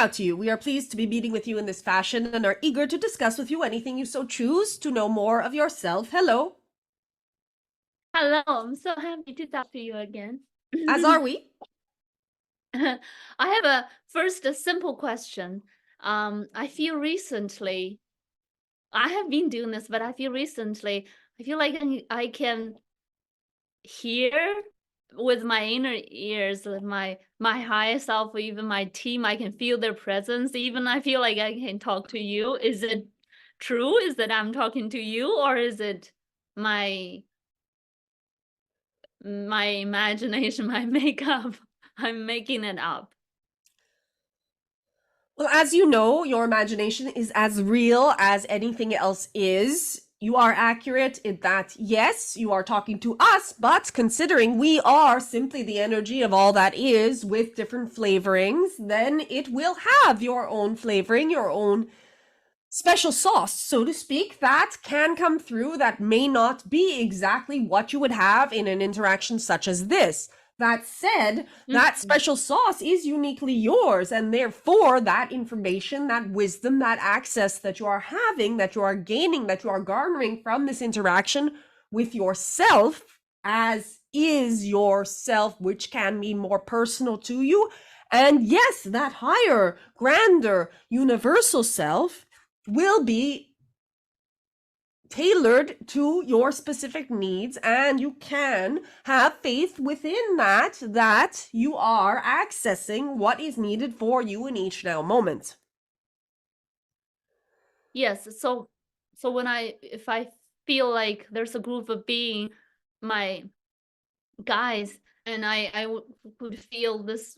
out to you. We are pleased to be meeting with you in this fashion and are eager to discuss with you anything you so choose to know more of yourself. Hello. Hello, I'm so happy to talk to you again. As are we. I have a simple question. I feel recently, I have been doing this, but I feel recently, I feel like I can hear with my inner ears, with my higher self, or even my team. I can feel their presence. Even I feel like I can talk to you. Is it true? Is that I'm talking to you, or is it my my imagination, my makeup? I'm making it up. Well, as you know, your imagination is as real as anything else is. You are accurate in that, yes, you are talking to us, but considering we are simply the energy of all that is with different flavorings, then it will have your own flavoring, your own special sauce, so to speak, that can come through that may not be exactly what you would have in an interaction such as this. That said, that Mhm. special sauce is uniquely yours, and therefore that information, that wisdom, that access that you are having, that you are gaining, that you are garnering from this interaction with yourself, as is yourself, which can be more personal to you. And yes, that higher, grander, universal self will be tailored to your specific needs, and you can have faith within that you are accessing what is needed for you in each now moment. Yes, so if I feel like there's a group of being my guys, and could feel this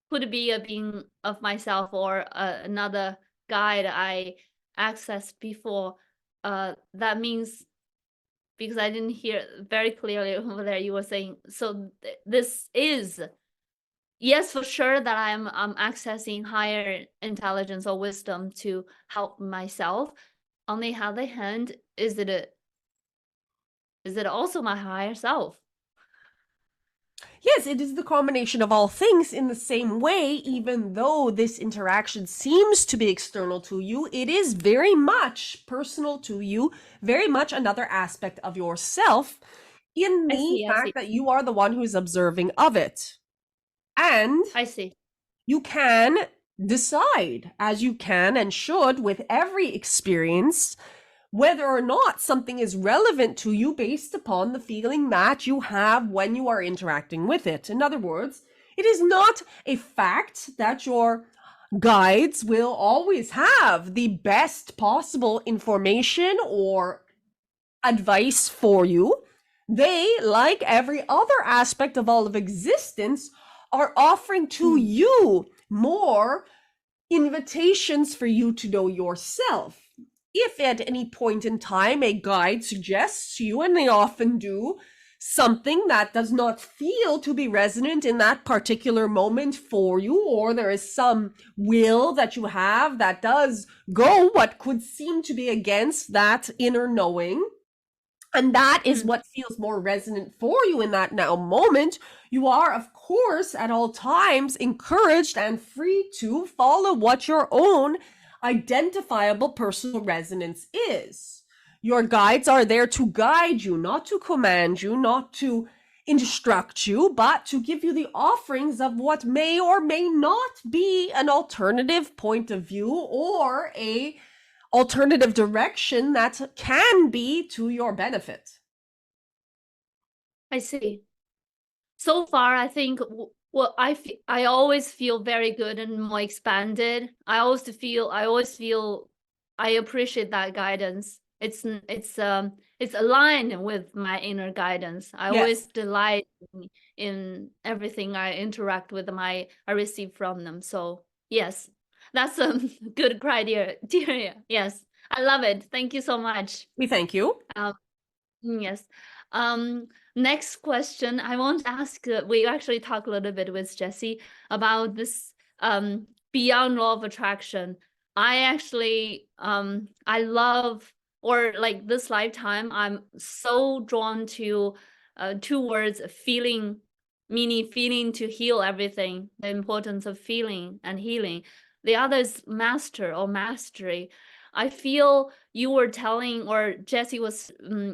could be a being of myself, or another guide I accessed before. That means, because I didn't hear very clearly over there, you were saying, so this is, yes, for sure, that I'm accessing higher intelligence or wisdom to help myself. On the other hand, is it also my higher self? Yes, it is the combination of all things. In the same way, even though this interaction seems to be external to you, it is very much personal to you, very much another aspect of yourself, in I the see, I fact see, that you are the one who is observing of it. And I see. you can decide, as you can and should with every experience, whether or not something is relevant to you based upon the feeling that you have when you are interacting with it. In other words, it is not a fact that your guides will always have the best possible information or advice for you. They, like every other aspect of all of existence, are offering to Mm. you more invitations for you to know yourself. If at any point in time a guide suggests to you, and they often do, something that does not feel to be resonant in that particular moment for you, or there is some will that you have that does go what could seem to be against that inner knowing, and that is Mm. what feels more resonant for you in that now moment, you are, of course, at all times encouraged and free to follow what your own identifiable personal resonance is. Your guides are there to guide you, not to command you, not to instruct you, but to give you the offerings of what may or may not be an alternative point of view or a alternative direction that can be to your benefit. I see. So far, I think well, I always feel very good and more expanded. I always feel I appreciate that guidance. It's aligned with my inner guidance. I Yes. always delight in everything I receive from them. So yes, that's a good criteria. Yes, I love it. Thank you so much. We thank you. Um, Yes. Um, Next question I want to ask, we actually talked a little bit with Jesse about this beyond law of attraction. I love, or like this lifetime, I'm so drawn to two words, feeling, meaning feeling to heal everything, the importance of feeling and healing. the other is master or mastery. I feel you were telling, or Jesse was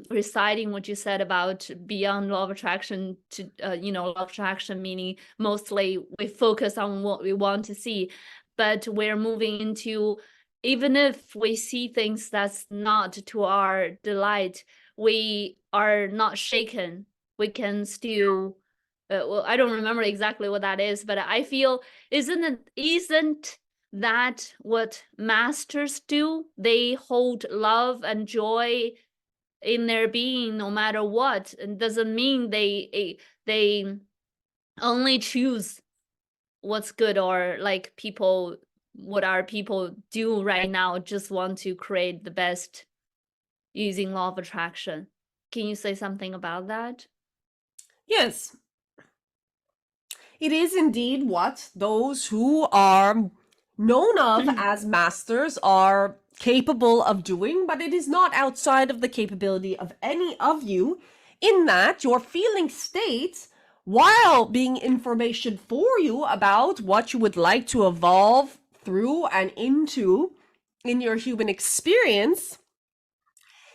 reciting what you said about beyond law of attraction to, law of attraction, meaning mostly we focus on what we want to see, but we're moving into, even if we see things that's not to our delight, we are not shaken. We can still, well, I don't remember exactly what that is, but I feel, isn't that what masters do? They hold love and joy in their being no matter what. It doesn't mean they only choose what's good, or like people, what our people do right now, just want to create the best using law of attraction. Can you say something about that? Yes, it is indeed what those who are known of as masters are capable of doing, but it is not outside of the capability of any of you, in that your feeling states, while being information for you about what you would like to evolve through and into in your human experience,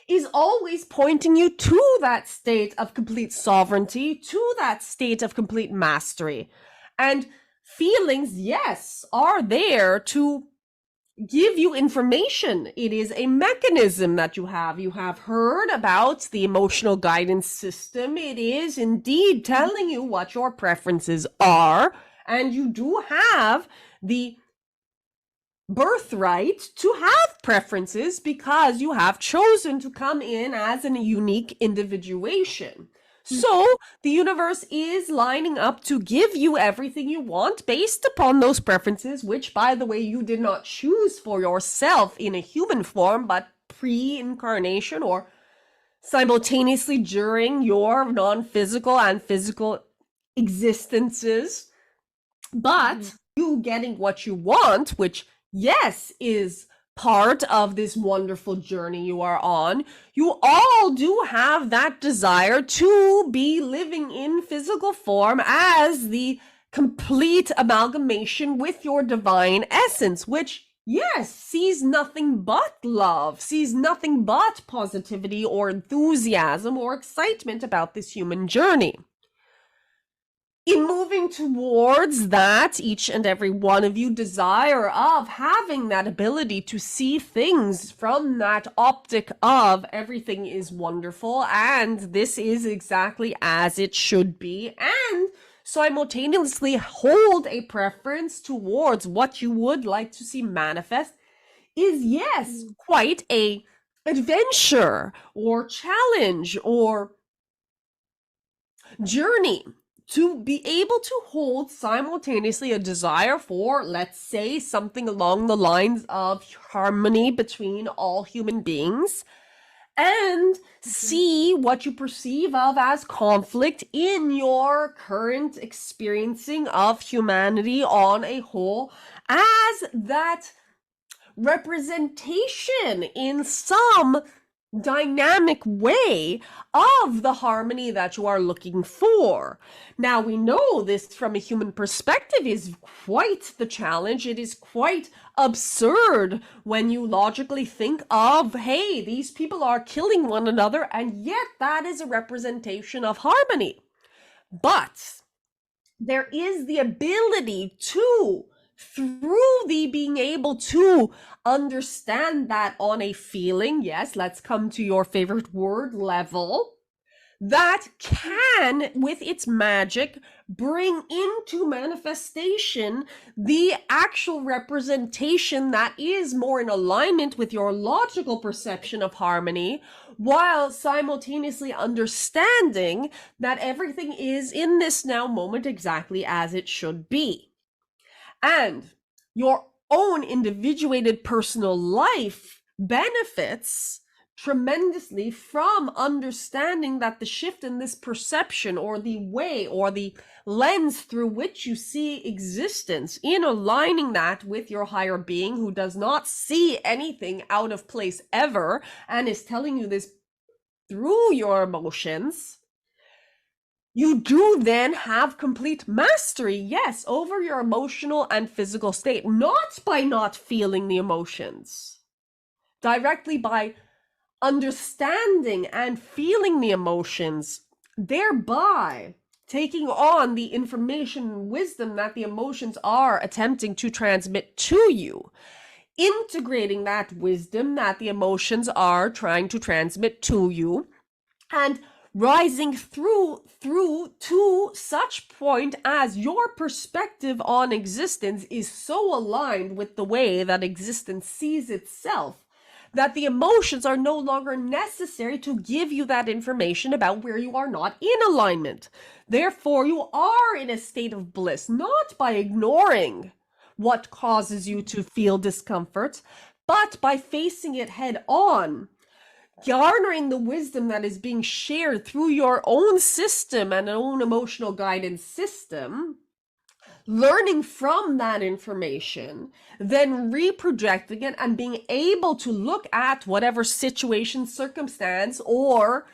is always pointing you to that state of complete sovereignty, to that state of complete mastery. And feelings, yes, are there to give you information. It is a mechanism that you have. You have heard about the emotional guidance system. It is indeed telling you what your preferences are. And you do have the birthright to have preferences because you have chosen to come in as a unique individuation. So the universe is lining up to give you everything you want based upon those preferences, which, by the way, you did not choose for yourself in a human form, but pre-incarnation or simultaneously during your non-physical and physical existences. But you getting what you want, which, yes, is part of this wonderful journey you are on, you all do have that desire to be living in physical form as the complete amalgamation with your divine essence, which, yes, sees nothing but love, sees nothing but positivity or enthusiasm or excitement about this human journey. In moving towards that, each and every one of you desire of having that ability to see things from that optic of everything is wonderful and this is exactly as it should be, and simultaneously hold a preference towards what you would like to see manifest, is, yes, quite a adventure or challenge or journey to be able to hold simultaneously a desire for, let's say, something along the lines of harmony between all human beings, and see what you perceive of as conflict in your current experiencing of humanity on a whole, as that representation in some dynamic way of the harmony that you are looking for. Now, we know this from a human perspective is quite the challenge. It is quite absurd when you logically think of, hey, these people are killing one another, and yet that is a representation of harmony. But there is the ability to, through the being able to understand that on a feeling, yes, let's come to your favorite word, level, that can, with its magic, bring into manifestation the actual representation that is more in alignment with your logical perception of harmony, while simultaneously understanding that everything is in this now moment exactly as it should be. And your own individuated personal life benefits tremendously from understanding that the shift in this perception or the way or the lens through which you see existence, in aligning that with your higher being, who does not see anything out of place ever and is telling you this through your emotions, you do then have complete mastery, yes, over your emotional and physical state, not by not feeling the emotions, directly by understanding and feeling the emotions, thereby taking on the information and wisdom that the emotions are attempting to transmit to you, integrating that wisdom that the emotions are trying to transmit to you, and rising through to such point as your perspective on existence is so aligned with the way that existence sees itself that the emotions are no longer necessary to give you that information about where you are not in alignment. Therefore, you are in a state of bliss, not by ignoring what causes you to feel discomfort, but by facing it head on, garnering the wisdom that is being shared through your own system and own emotional guidance system, learning from that information, then reprojecting it and being able to look at whatever situation, circumstance, or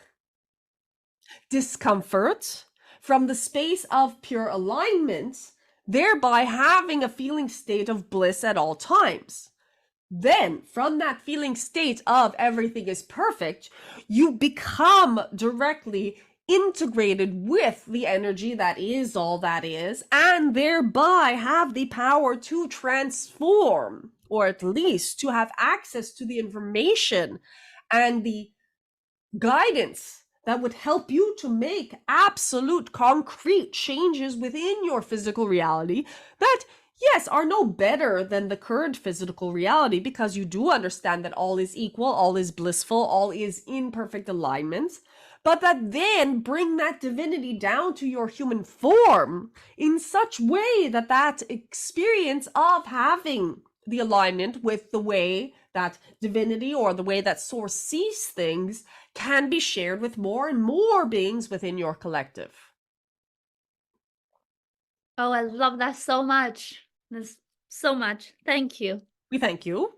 discomfort from the space of pure alignment, thereby having a feeling state of bliss at all times. Then, from that feeling state of everything is perfect, you become directly integrated with the energy that is all that is, and thereby have the power to transform, or at least to have access to the information and the guidance that would help you to make absolute concrete changes within your physical reality that, yes, are no better than the current physical reality, because you do understand that all is equal, all is blissful, all is in perfect alignment, but that then bring that divinity down to your human form in such way that that experience of having the alignment with the way that divinity or the way that source sees things can be shared with more and more beings within your collective. Oh, I love that so much. That's so much. Thank you. We thank you.